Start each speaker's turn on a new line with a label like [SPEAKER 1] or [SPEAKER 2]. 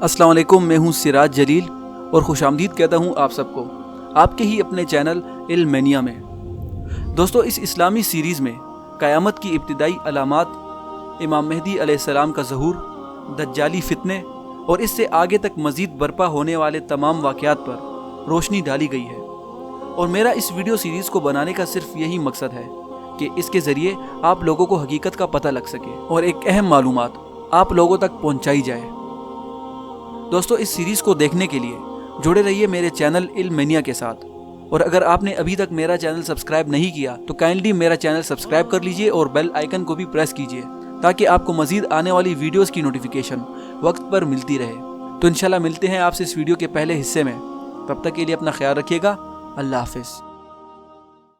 [SPEAKER 1] अस्सलाम वालेकुम, मैं हूं सिराज जलील और खुशामदीद कहता हूं आप सबको आपके ही अपने चैनल इल्म मैनिया में। दोस्तों, इस इस्लामी सीरीज़ में क़यामत की इब्तिदाई अलामात, इमाम मेहदी अलैहिस्सलाम का ज़हूर, दज्जाली फितने और इससे आगे तक मज़ीद बर्पा होने वाले तमाम वाक़यात पर रोशनी डाली गई है। और मेरा इस वीडियो सीरीज़ को बनाने का सिर्फ यही मकसद है कि इसके ज़रिए आप लोगों को हकीकत का पता लग सके और एक अहम मालूमात आप लोगों तक पहुँचाई जाए। दोस्तों, इस सीरीज़ को देखने के लिए जुड़े रहिए मेरे चैनल इल्म मैनिया के साथ। और अगर आपने अभी तक मेरा चैनल सब्सक्राइब नहीं किया तो काइंडली मेरा चैनल सब्सक्राइब कर लीजिए और बेल आइकन को भी प्रेस कीजिए ताकि आपको मज़ीद आने वाली वीडियोस की नोटिफिकेशन वक्त पर मिलती रहे। तो इंशाल्लाह मिलते हैं आपसे इस वीडियो के पहले हिस्से में। तब तक के लिए अपना ख्याल रखिएगा। अल्लाह हाफिज़।